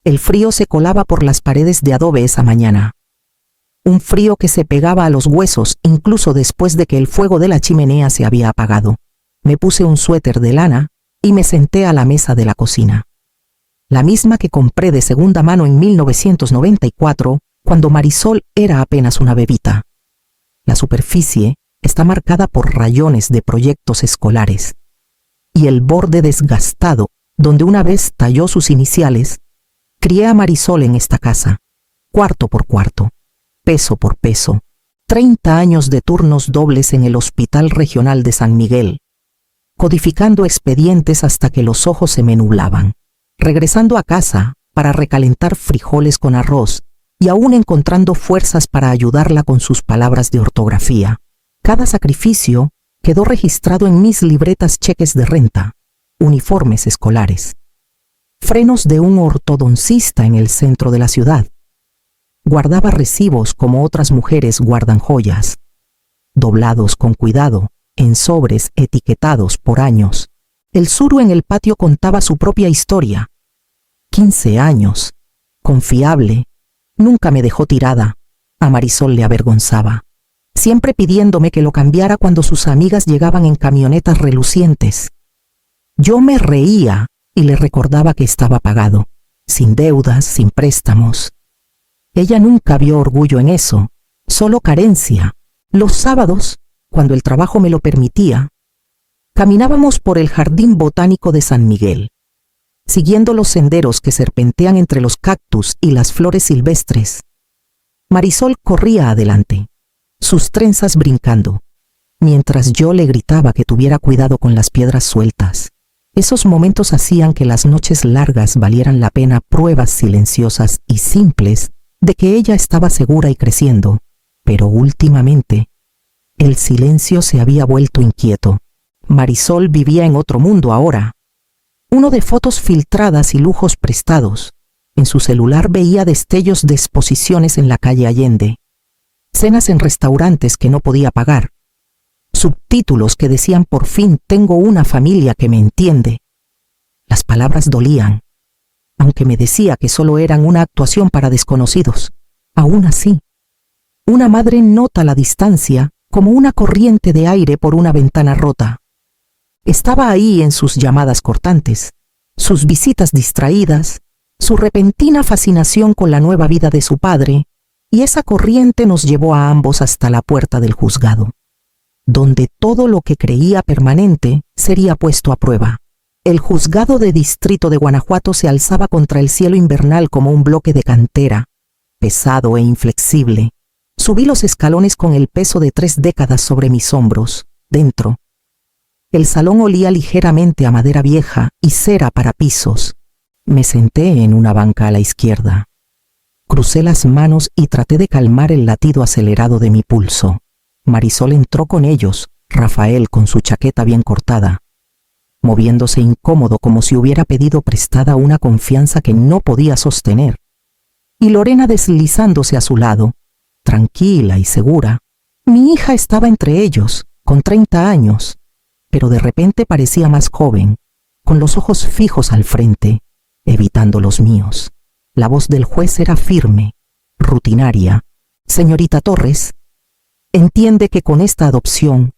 El frío se colaba por las paredes de adobe esa mañana. Un frío que se pegaba a los huesos incluso después de que el fuego de la chimenea se había apagado. Me puse un suéter de lana y me senté a la mesa de la cocina. La misma que compré de segunda mano en 1994, cuando Marisol era apenas una bebita. La superficie está marcada por rayones de proyectos escolares. Y el borde desgastado, donde una vez talló sus iniciales, crié a Marisol en esta casa, cuarto por cuarto, peso por peso, 30 años de turnos dobles en el Hospital Regional de San Miguel, codificando expedientes hasta que los ojos se me nublaban, regresando a casa para recalentar frijoles con arroz y aún encontrando fuerzas para ayudarla con sus palabras de ortografía. Cada sacrificio quedó registrado en mis libretas, cheques de renta, uniformes escolares, frenos de un ortodoncista en el centro de la ciudad. Guardaba recibos como otras mujeres guardan joyas, doblados con cuidado, en sobres etiquetados por años. El suru en el patio contaba su propia historia. 15 años, confiable, nunca me dejó tirada. A Marisol le avergonzaba, siempre pidiéndome que lo cambiara cuando sus amigas llegaban en camionetas relucientes. Yo me reía y le recordaba que estaba pagado, sin deudas, sin préstamos. Ella nunca vio orgullo en eso, solo carencia. Los sábados, cuando el trabajo me lo permitía, caminábamos por el jardín botánico de San Miguel, siguiendo los senderos que serpentean entre los cactus y las flores silvestres. Marisol corría adelante, sus trenzas brincando, mientras yo le gritaba que tuviera cuidado con las piedras sueltas. Esos momentos hacían que las noches largas valieran la pena, pruebas silenciosas y simples de que ella estaba segura y creciendo, pero últimamente el silencio se había vuelto inquieto. Marisol vivía en otro mundo ahora, uno de fotos filtradas y lujos prestados. En su celular veía destellos de exposiciones en la calle Allende, cenas en restaurantes que no podía pagar, subtítulos que decían: por fin tengo una familia que me entiende. Las palabras dolían, aunque me decía que solo eran una actuación para desconocidos. Aún así, una madre nota la distancia como una corriente de aire por una ventana rota. Estaba ahí en sus llamadas cortantes, sus visitas distraídas, su repentina fascinación con la nueva vida de su padre, y esa corriente nos llevó a ambos hasta la puerta del juzgado, donde todo lo que creía permanente sería puesto a prueba. El juzgado de distrito de Guanajuato se alzaba contra el cielo invernal como un bloque de cantera, pesado e inflexible. Subí los escalones con el peso de 3 décadas sobre mis hombros. Dentro, el salón olía ligeramente a madera vieja y cera para pisos. Me senté en una banca a la izquierda. Crucé las manos y traté de calmar el latido acelerado de mi pulso. Marisol entró con ellos, Rafael con su chaqueta bien cortada, moviéndose incómodo como si hubiera pedido prestada una confianza que no podía sostener, y Lorena deslizándose a su lado, tranquila y segura. Mi hija estaba entre ellos, con 30 años, pero de repente parecía más joven, con los ojos fijos al frente, evitando los míos. La voz del juez era firme, rutinaria. Señorita Torres, entiende que con esta adopción,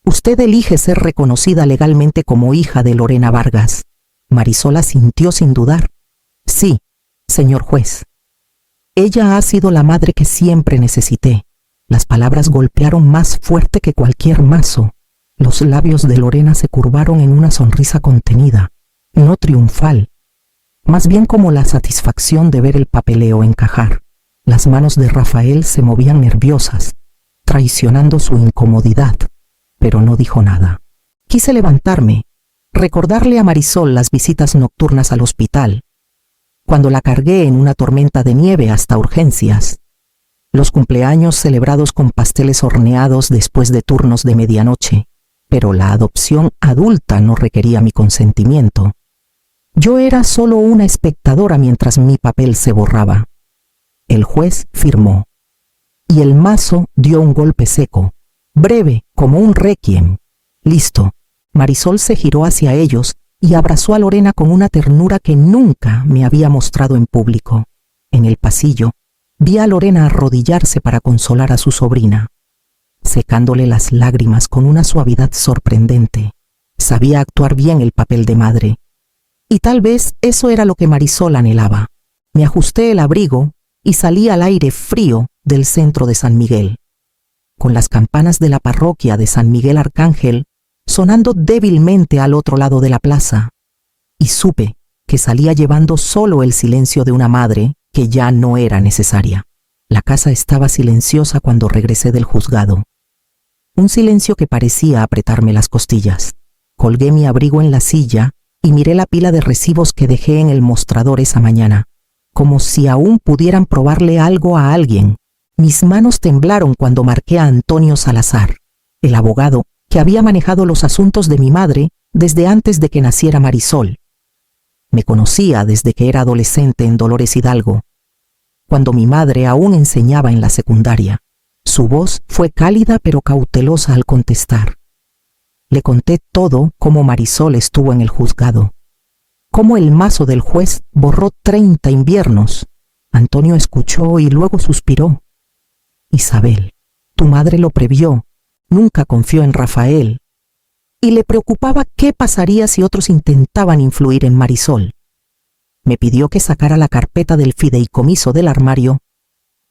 usted elige ser reconocida legalmente como hija de Lorena Vargas. Marisol asintió sin dudar. Sí, señor juez. Ella ha sido la madre que siempre necesité. Las palabras golpearon más fuerte que cualquier mazo. Los labios de Lorena se curvaron en una sonrisa contenida, no triunfal, más bien como la satisfacción de ver el papeleo encajar. Las manos de Rafael se movían nerviosas, traicionando su incomodidad, pero no dijo nada. Quise levantarme, recordarle a Marisol las visitas nocturnas al hospital, cuando la cargué en una tormenta de nieve hasta urgencias, los cumpleaños celebrados con pasteles horneados después de turnos de medianoche, pero la adopción adulta no requería mi consentimiento. Yo era solo una espectadora mientras mi papel se borraba. El juez firmó, y el mazo dio un golpe seco, breve como un requiem. Listo. Marisol se giró hacia ellos y abrazó a Lorena con una ternura que nunca me había mostrado en público. En el pasillo, vi a Lorena arrodillarse para consolar a su sobrina, secándole las lágrimas con una suavidad sorprendente. Sabía actuar bien el papel de madre. Y tal vez eso era lo que Marisol anhelaba. Me ajusté el abrigo y salí al aire frío del centro de San Miguel, con las campanas de la parroquia de San Miguel Arcángel sonando débilmente al otro lado de la plaza, y supe que salía llevando solo el silencio de una madre que ya no era necesaria. La casa estaba silenciosa cuando regresé del juzgado. Un silencio que parecía apretarme las costillas. Colgué mi abrigo en la silla y miré la pila de recibos que dejé en el mostrador esa mañana, como si aún pudieran probarle algo a alguien. Mis manos temblaron cuando marqué a Antonio Salazar, el abogado que había manejado los asuntos de mi madre desde antes de que naciera Marisol. Me conocía desde que era adolescente en Dolores Hidalgo, cuando mi madre aún enseñaba en la secundaria. Su voz fue cálida pero cautelosa al contestar. Le conté todo cómo Marisol estuvo en el juzgado, cómo el mazo del juez borró 30 inviernos. Antonio escuchó y luego suspiró. Isabel, tu madre lo previó, nunca confió en Rafael, y le preocupaba qué pasaría si otros intentaban influir en Marisol. Me pidió que sacara la carpeta del fideicomiso del armario.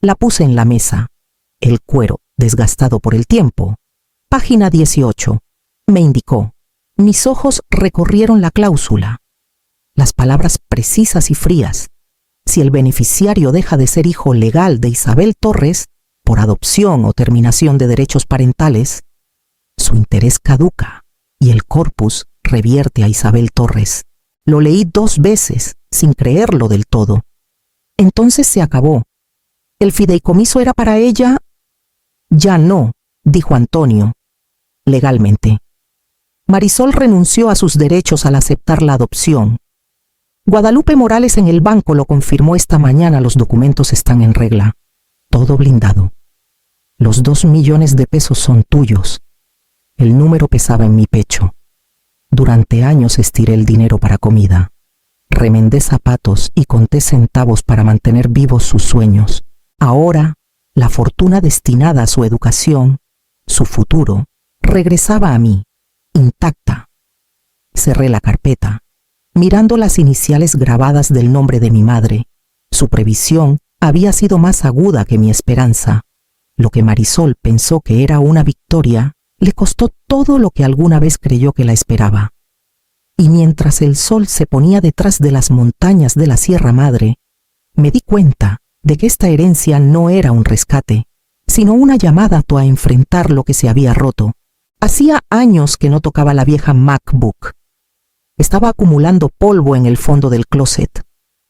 La puse en la mesa. El cuero, desgastado por el tiempo. Página 18. Me indicó. Mis ojos recorrieron la cláusula. Las palabras precisas y frías. Si el beneficiario deja de ser hijo legal de Isabel Torres, por adopción o terminación de derechos parentales, su interés caduca y el corpus revierte a Isabel Torres. Lo leí 2 veces, sin creerlo del todo. Entonces se acabó. ¿El fideicomiso era para ella? Ya no, dijo Antonio. Legalmente. Marisol renunció a sus derechos al aceptar la adopción. Guadalupe Morales en el banco lo confirmó esta mañana. Los documentos están en regla. Todo blindado. Los 2 millones de pesos son tuyos. El número pesaba en mi pecho. Durante años estiré el dinero para comida. Remendé zapatos y conté centavos para mantener vivos sus sueños. Ahora, la fortuna destinada a su educación, su futuro, regresaba a mí, intacta. Cerré la carpeta, mirando las iniciales grabadas del nombre de mi madre. Su previsión había sido más aguda que mi esperanza. Lo que Marisol pensó que era una victoria, le costó todo lo que alguna vez creyó que la esperaba. Y mientras el sol se ponía detrás de las montañas de la Sierra Madre, me di cuenta de que esta herencia no era un rescate, sino una llamada a enfrentar lo que se había roto. Hacía años que no tocaba la vieja MacBook. Estaba acumulando polvo en el fondo del closet,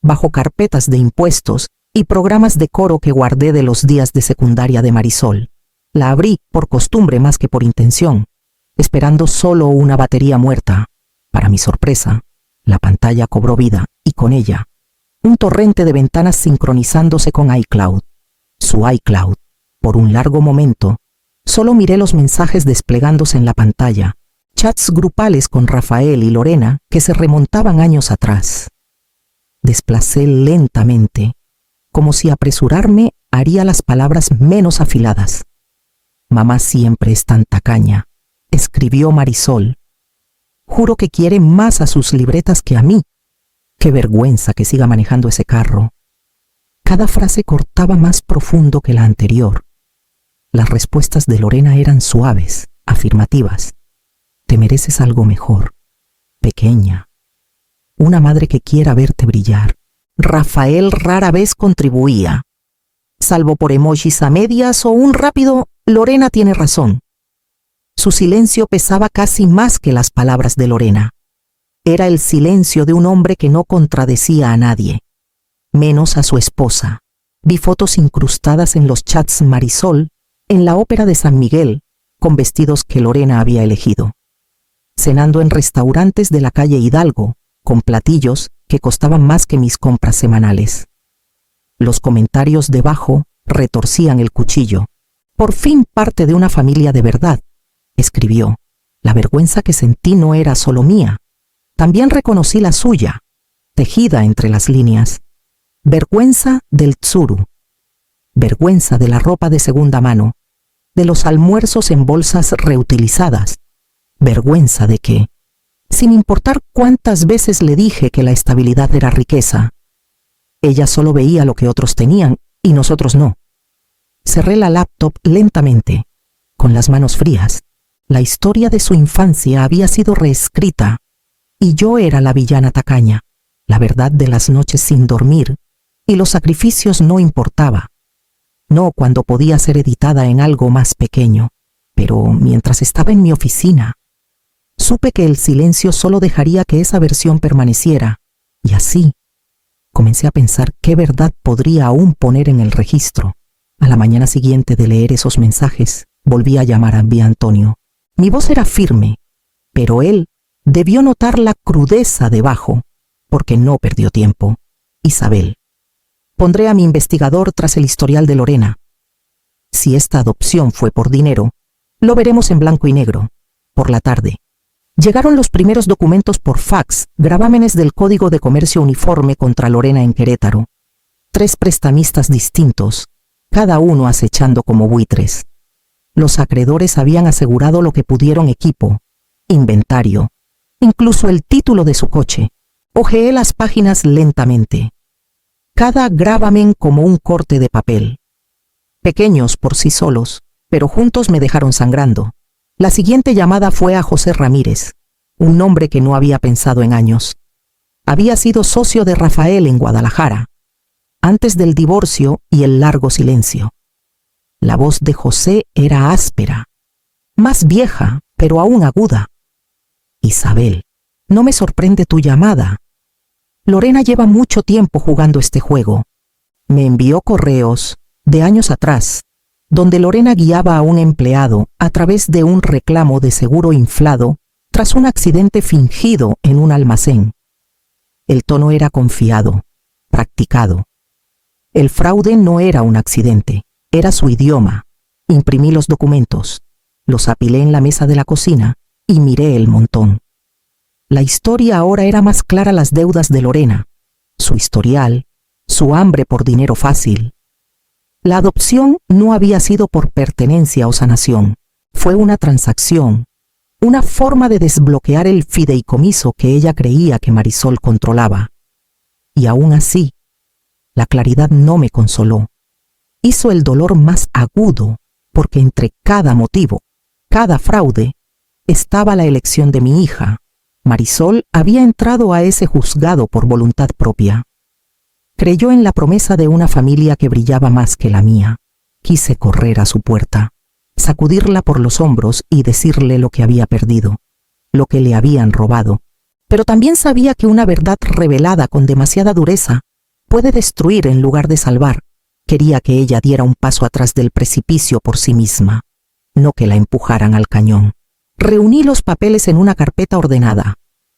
bajo carpetas de impuestos y programas de coro que guardé de los días de secundaria de Marisol. La abrí por costumbre más que por intención, esperando solo una batería muerta. Para mi sorpresa, la pantalla cobró vida y con ella, un torrente de ventanas sincronizándose con iCloud. Su iCloud. Por un largo momento, solo miré los mensajes desplegándose en la pantalla, chats grupales con Rafael y Lorena que se remontaban años atrás. Desplacé lentamente, como si apresurarme haría las palabras menos afiladas. Mamá siempre es tan tacaña, escribió Marisol. Juro que quiere más a sus libretas que a mí. Qué vergüenza que siga manejando ese carro. Cada frase cortaba más profundo que la anterior. Las respuestas de Lorena eran suaves, afirmativas. Te mereces algo mejor, pequeña. Una madre que quiera verte brillar. Rafael rara vez contribuía. Salvo por emojis a medias o un rápido «Lorena tiene razón». Su silencio pesaba casi más que las palabras de Lorena. Era el silencio de un hombre que no contradecía a nadie, menos a su esposa. Vi fotos incrustadas en los chats Marisol, en la ópera de San Miguel, con vestidos que Lorena había elegido. Cenando en restaurantes de la calle Hidalgo, con platillos que costaban más que mis compras semanales. Los comentarios debajo retorcían el cuchillo. Por fin parte de una familia de verdad, escribió. La vergüenza que sentí no era solo mía. También reconocí la suya, tejida entre las líneas. Vergüenza del tsuru. Vergüenza de la ropa de segunda mano, de los almuerzos en bolsas reutilizadas. Vergüenza de que, sin importar cuántas veces le dije que la estabilidad era riqueza, ella solo veía lo que otros tenían y nosotros no. Cerré la laptop lentamente, con las manos frías. La historia de su infancia había sido reescrita y yo era la villana tacaña. La verdad de las noches sin dormir y los sacrificios no importaba. No cuando podía ser editada en algo más pequeño, pero mientras estaba en mi oficina, supe que el silencio solo dejaría que esa versión permaneciera, y así comencé a pensar qué verdad podría aún poner en el registro. A la mañana siguiente de leer esos mensajes, volví a llamar a Antonio. Mi voz era firme, pero él debió notar la crudeza debajo, porque no perdió tiempo. Isabel. Pondré a mi investigador tras el historial de Lorena. Si esta adopción fue por dinero, lo veremos en blanco y negro. Por la tarde. Llegaron los primeros documentos por fax, gravámenes del Código de Comercio Uniforme contra Lorena en Querétaro. 3 prestamistas distintos, cada uno acechando como buitres. Los acreedores habían asegurado lo que pudieron: equipo, inventario, incluso el título de su coche. Hojeé las páginas lentamente. Cada gravamen como un corte de papel. Pequeños por sí solos, pero juntos me dejaron sangrando. La siguiente llamada fue a José Ramírez, un nombre que no había pensado en años. Había sido socio de Rafael en Guadalajara, antes del divorcio y el largo silencio. La voz de José era áspera, más vieja, pero aún aguda. Isabel, no me sorprende tu llamada. Lorena lleva mucho tiempo jugando este juego. Me envió correos de años atrás, donde Lorena guiaba a un empleado a través de un reclamo de seguro inflado tras un accidente fingido en un almacén. El tono era confiado, practicado. El fraude no era un accidente, era su idioma. Imprimí los documentos, los apilé en la mesa de la cocina y miré el montón. La historia ahora era más clara: las deudas de Lorena, su historial, su hambre por dinero fácil. La adopción no había sido por pertenencia o sanación, fue una transacción, una forma de desbloquear el fideicomiso que ella creía que Marisol controlaba. Y aún así, la claridad no me consoló. Hizo el dolor más agudo, porque entre cada motivo, cada fraude, estaba la elección de mi hija. Marisol había entrado a ese juzgado por voluntad propia. Creyó en la promesa de una familia que brillaba más que la mía. Quise correr a su puerta, sacudirla por los hombros y decirle lo que había perdido, lo que le habían robado. Pero también sabía que una verdad revelada con demasiada dureza puede destruir en lugar de salvar. Quería que ella diera un paso atrás del precipicio por sí misma, no que la empujaran al cañón. Reuní los papeles en una carpeta ordenada,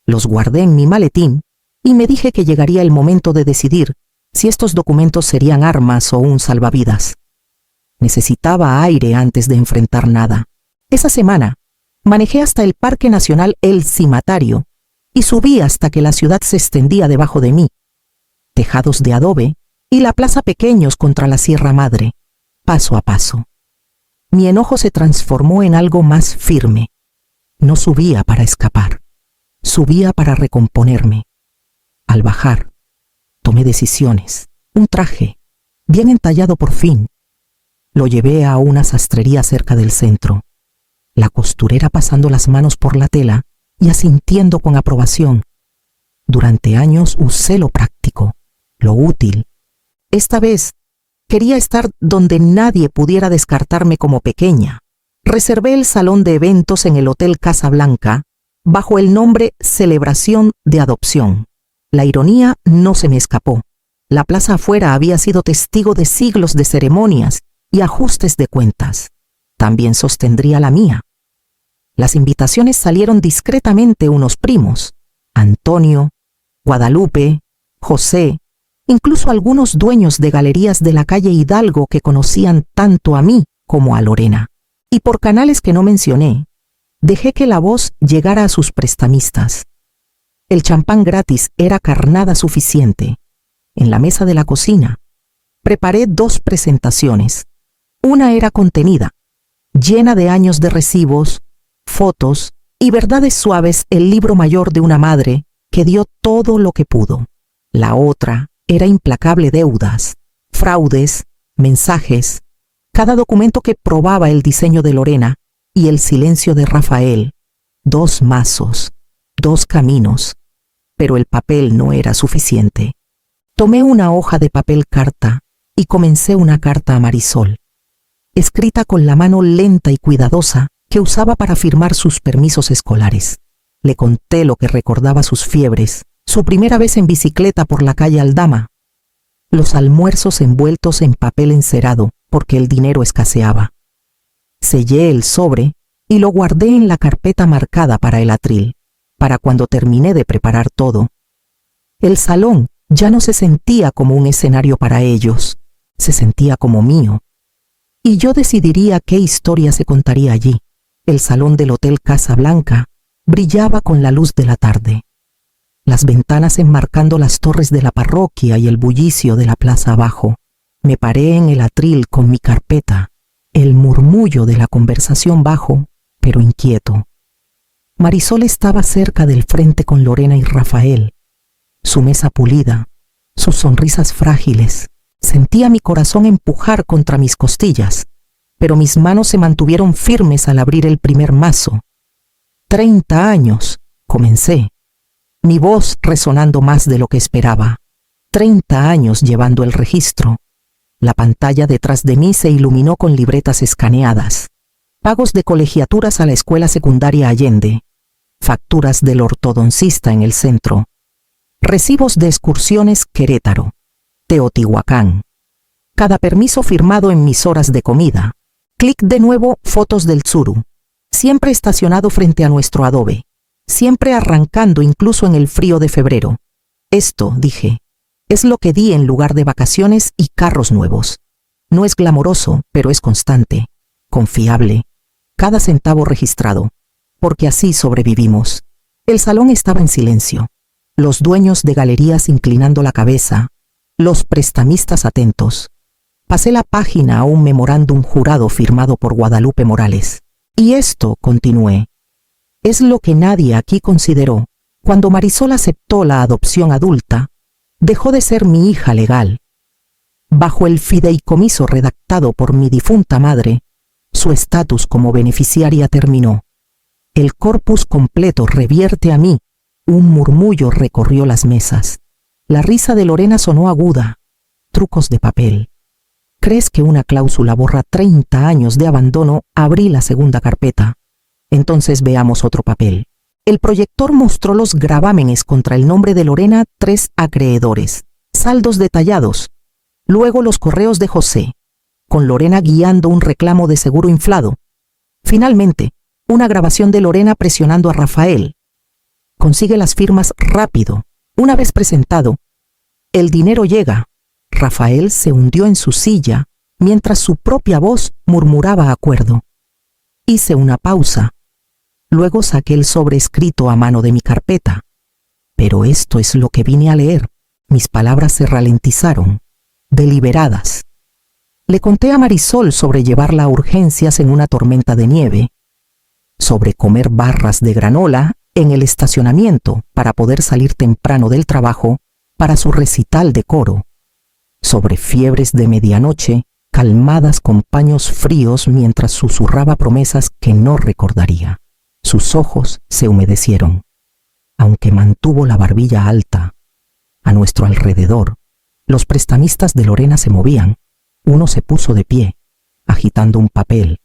los guardé en mi maletín y me dije que llegaría el momento de decidir si estos documentos serían armas o un salvavidas. Necesitaba aire antes de enfrentar nada. Esa semana, manejé hasta el Parque Nacional El Cimatario y subí hasta que la ciudad se extendía debajo de mí. Tejados de adobe y la plaza pequeños contra la Sierra Madre, paso a paso. Mi enojo se transformó en algo más firme. No subía para escapar, subía para recomponerme. Al bajar, tomé decisiones. Un traje, bien entallado por fin. Lo llevé a una sastrería cerca del centro. La costurera pasando las manos por la tela y asintiendo con aprobación. Durante años usé lo práctico, lo útil. Esta vez quería estar donde nadie pudiera descartarme como pequeña. Reservé el salón de eventos en el Hotel Casa Blanca bajo el nombre Celebración de Adopción. La ironía no se me escapó. La plaza afuera había sido testigo de siglos de ceremonias y ajustes de cuentas. También sostendría la mía. Las invitaciones salieron discretamente unos primos: Antonio, Guadalupe, José, incluso algunos dueños de galerías de la calle Hidalgo que conocían tanto a mí como a Lorena. Y por canales que no mencioné, dejé que la voz llegara a sus prestamistas. El champán gratis era carnada suficiente. En la mesa de la cocina, preparé 2 presentaciones. Una era contenida, llena de años de recibos, fotos y verdades suaves, el libro mayor de una madre que dio todo lo que pudo. La otra era implacable deudas, fraudes, mensajes, cada documento que probaba el diseño de Lorena y el silencio de Rafael. 2 mazos, 2 caminos, pero el papel no era suficiente. Tomé una hoja de papel carta y comencé una carta a Marisol, escrita con la mano lenta y cuidadosa que usaba para firmar sus permisos escolares. Le conté lo que recordaba sus fiebres, su primera vez en bicicleta por la calle Aldama, los almuerzos envueltos en papel encerado porque el dinero escaseaba. Sellé el sobre y lo guardé en la carpeta marcada para el atril, para cuando terminé de preparar todo. El salón ya no se sentía como un escenario para ellos, se sentía como mío. Y yo decidiría qué historia se contaría allí. El salón del Hotel Casa Blanca brillaba con la luz de la tarde, las ventanas enmarcando las torres de la parroquia y el bullicio de la plaza abajo. Me paré en el atril con mi carpeta, el murmullo de la conversación bajo, pero inquieto. Marisol estaba cerca del frente con Lorena y Rafael, su mesa pulida, sus sonrisas frágiles. Sentía mi corazón empujar contra mis costillas, pero mis manos se mantuvieron firmes al abrir el primer mazo. 30 años, comencé, mi voz resonando más de lo que esperaba. 30 años llevando el registro. La pantalla detrás de mí se iluminó con libretas escaneadas, pagos de colegiaturas a la escuela secundaria Allende, facturas del ortodoncista en el centro, recibos de excursiones Querétaro, Teotihuacán, cada permiso firmado en mis horas de comida. Clic de nuevo, fotos del Tsuru, siempre estacionado frente a nuestro adobe, siempre arrancando incluso en el frío de febrero. Esto, dije, es lo que di en lugar de vacaciones y carros nuevos. No es glamoroso, pero es constante, confiable, cada centavo registrado, porque así sobrevivimos. El salón estaba en silencio, los dueños de galerías inclinando la cabeza, los prestamistas atentos. Pasé la página a un memorándum jurado firmado por Guadalupe Morales. Y esto, continué, es lo que nadie aquí consideró. Cuando Marisol aceptó la adopción adulta, dejó de ser mi hija legal. Bajo el fideicomiso redactado por mi difunta madre, su estatus como beneficiaria terminó. El corpus completo revierte a mí. Un murmullo recorrió las mesas. La risa de Lorena sonó aguda. Trucos de papel. ¿Crees que una cláusula borra 30 años de abandono? Abrí la segunda carpeta. Entonces veamos otro papel. El proyector mostró los gravámenes contra el nombre de Lorena, 3 acreedores, saldos detallados. Luego los correos de José, con Lorena guiando un reclamo de seguro inflado. Finalmente, una grabación de Lorena presionando a Rafael. Consigue las firmas rápido. Una vez presentado, el dinero llega. Rafael se hundió en su silla mientras su propia voz murmuraba acuerdo. Hice una pausa. Luego saqué el sobre escrito a mano de mi carpeta. Pero esto es lo que vine a leer. Mis palabras se ralentizaron, deliberadas. Le conté a Marisol sobre llevarla a urgencias en una tormenta de nieve, sobre comer barras de granola en el estacionamiento para poder salir temprano del trabajo para su recital de coro, sobre fiebres de medianoche calmadas con paños fríos mientras susurraba promesas que no recordaría. Sus ojos se humedecieron, aunque mantuvo la barbilla alta. A nuestro alrededor, los prestamistas de Lorena se movían. Uno se puso de pie, agitando un papel.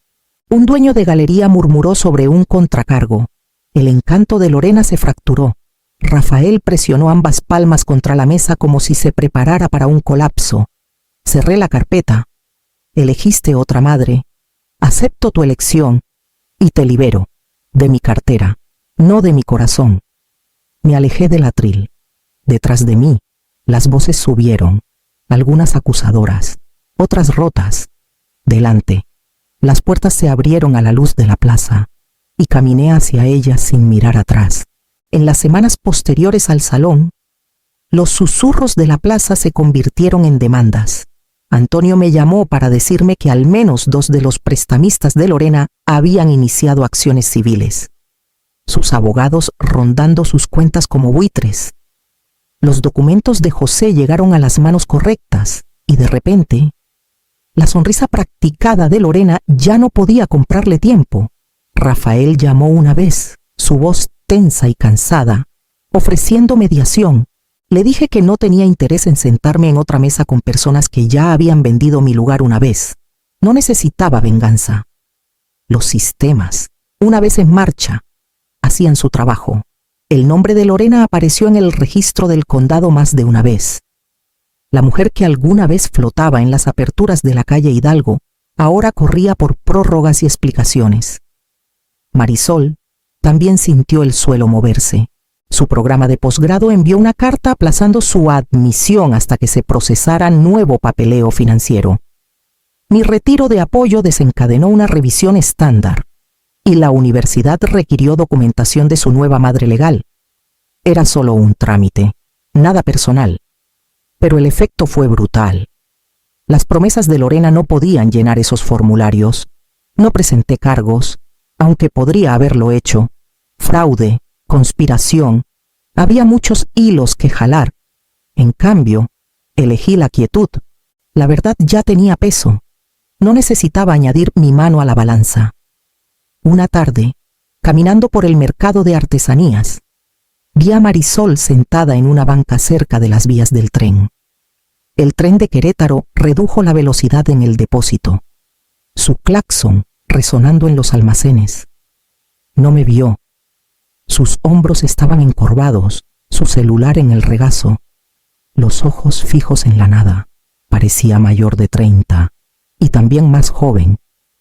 Un dueño de galería murmuró sobre un contracargo. El encanto de Lorena se fracturó. Rafael presionó ambas palmas contra la mesa como si se preparara para un colapso. Cerré la carpeta. Elegiste otra madre. Acepto tu elección y te libero. De mi cartera, no de mi corazón. Me alejé del atril. Detrás de mí, las voces subieron, algunas acusadoras, otras rotas. Delante, las puertas se abrieron a la luz de la plaza y caminé hacia ellas sin mirar atrás. En las semanas posteriores al salón, los susurros de la plaza se convirtieron en demandas. Antonio me llamó para decirme que al menos 2 de los prestamistas de Lorena habían iniciado acciones civiles. Sus abogados rondando sus cuentas como buitres. Los documentos de José llegaron a las manos correctas y de repente, la sonrisa practicada de Lorena ya no podía comprarle tiempo. Rafael llamó una vez, su voz tensa y cansada, ofreciendo mediación. Le dije que no tenía interés en sentarme en otra mesa con personas que ya habían vendido mi lugar una vez. No necesitaba venganza. Los sistemas, una vez en marcha, hacían su trabajo. El nombre de Lorena apareció en el registro del condado más de una vez. La mujer que alguna vez flotaba en las aperturas de la calle Hidalgo, ahora corría por prórrogas y explicaciones. Marisol también sintió el suelo moverse. Su programa de posgrado envió una carta aplazando su admisión hasta que se procesara nuevo papeleo financiero. Mi retiro de apoyo desencadenó una revisión estándar y la universidad requirió documentación de su nueva madre legal. Era solo un trámite, nada personal, pero el efecto fue brutal. Las promesas de Lorena no podían llenar esos formularios. No presenté cargos, aunque podría haberlo hecho. Fraude, conspiración, había muchos hilos que jalar. En cambio, elegí la quietud. La verdad ya tenía peso. No necesitaba añadir mi mano a la balanza. Una tarde, caminando por el mercado de artesanías, vi a Marisol sentada en una banca cerca de las vías del tren. El tren de Querétaro redujo la velocidad en el depósito, su claxon resonando en los almacenes. No me vio. Sus hombros estaban encorvados, su celular en el regazo, los ojos fijos en la nada. Parecía mayor de 30 y también más joven,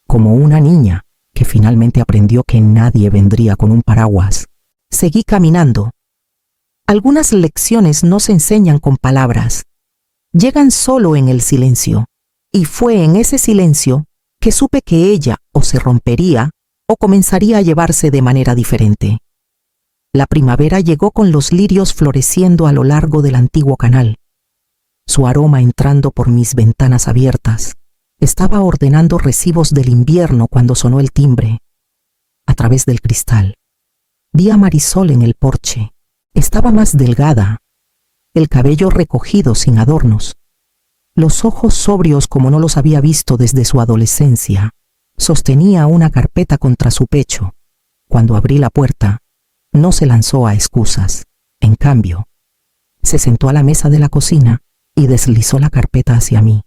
como una niña que finalmente aprendió que nadie vendría con un paraguas. Seguí caminando. Algunas lecciones no se enseñan con palabras, llegan solo en el silencio, y fue en ese silencio que supe que ella o se rompería o comenzaría a llevarse de manera diferente. La primavera llegó con los lirios floreciendo a lo largo del antiguo canal, su aroma entrando por mis ventanas abiertas. Estaba ordenando recibos del invierno cuando sonó el timbre. A través del cristal, vi a Marisol en el porche. Estaba más delgada, el cabello recogido sin adornos, los ojos sobrios como no los había visto desde su adolescencia. Sostenía una carpeta contra su pecho. Cuando abrí la puerta, no se lanzó a excusas. En cambio, se sentó a la mesa de la cocina y deslizó la carpeta hacia mí.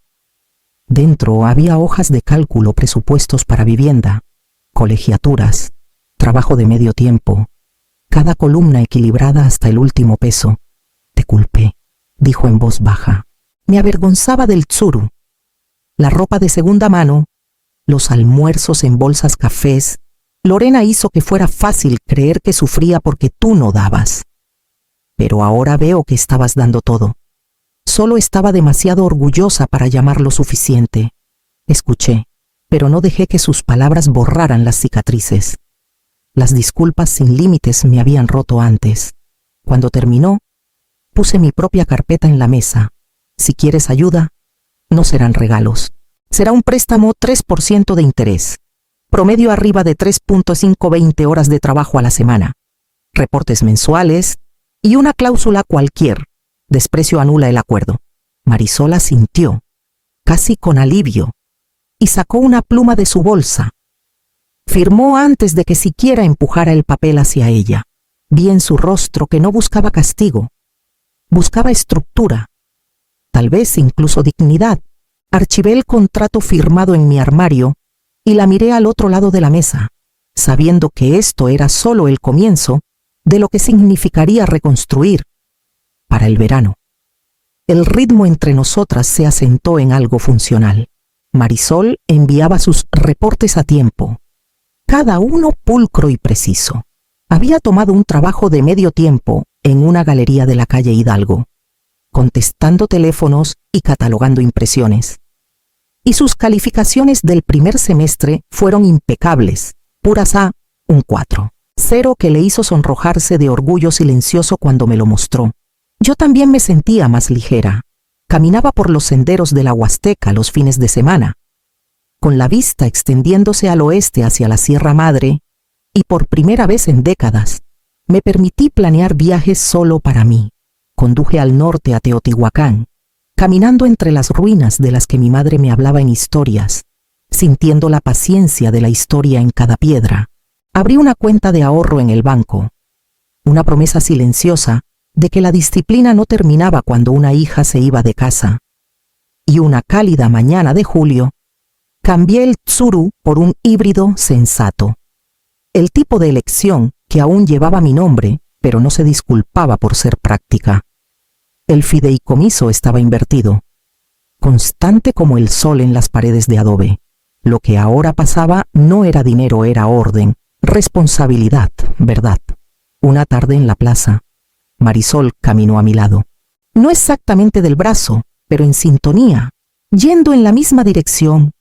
Dentro había hojas de cálculo, presupuestos para vivienda, colegiaturas, trabajo de medio tiempo, cada columna equilibrada hasta el último peso. Te culpé, dijo en voz baja. Me avergonzaba del tsuru, la ropa de segunda mano, los almuerzos en bolsas cafés. Lorena hizo que fuera fácil creer que sufría porque tú no dabas. Pero ahora veo que estabas dando todo. Solo estaba demasiado orgullosa para llamar lo suficiente. Escuché, pero no dejé que sus palabras borraran las cicatrices. Las disculpas sin límites me habían roto antes. Cuando terminó, puse mi propia carpeta en la mesa. Si quieres ayuda, no serán regalos. Será un préstamo 3% de interés. Promedio arriba de 3.520 horas de trabajo a la semana. Reportes mensuales y una cláusula cualquier. Desprecio anula el acuerdo. Marisol asintió, casi con alivio, y sacó una pluma de su bolsa. Firmó antes de que siquiera empujara el papel hacia ella. Vi en su rostro que no buscaba castigo. Buscaba estructura, tal vez incluso dignidad. Archivé el contrato firmado en mi armario y la miré al otro lado de la mesa, sabiendo que esto era solo el comienzo de lo que significaría reconstruir. Para el verano, el ritmo entre nosotras se asentó en algo funcional. Marisol enviaba sus reportes a tiempo, cada uno pulcro y preciso. Había tomado un trabajo de medio tiempo en una galería de la calle Hidalgo, contestando teléfonos y catalogando impresiones. Y sus calificaciones del primer semestre fueron impecables, puras A, un 4. cero que le hizo sonrojarse de orgullo silencioso cuando me lo mostró. Yo también me sentía más ligera. Caminaba por los senderos de la Huasteca los fines de semana, con la vista extendiéndose al oeste hacia la Sierra Madre, y por primera vez en décadas, me permití planear viajes solo para mí. Conduje al norte a Teotihuacán, caminando entre las ruinas de las que mi madre me hablaba en historias, sintiendo la paciencia de la historia en cada piedra. Abrí una cuenta de ahorro en el banco, una promesa silenciosa de que la disciplina no terminaba cuando una hija se iba de casa. Y una cálida mañana de julio, cambié el Tsuru por un híbrido sensato. El tipo de elección que aún llevaba mi nombre, pero no se disculpaba por ser práctica. El fideicomiso estaba invertido, constante como el sol en las paredes de adobe. Lo que ahora pasaba no era dinero, era orden, responsabilidad, verdad. Una tarde en la plaza, Marisol caminó a mi lado. No exactamente del brazo, pero en sintonía, yendo en la misma dirección,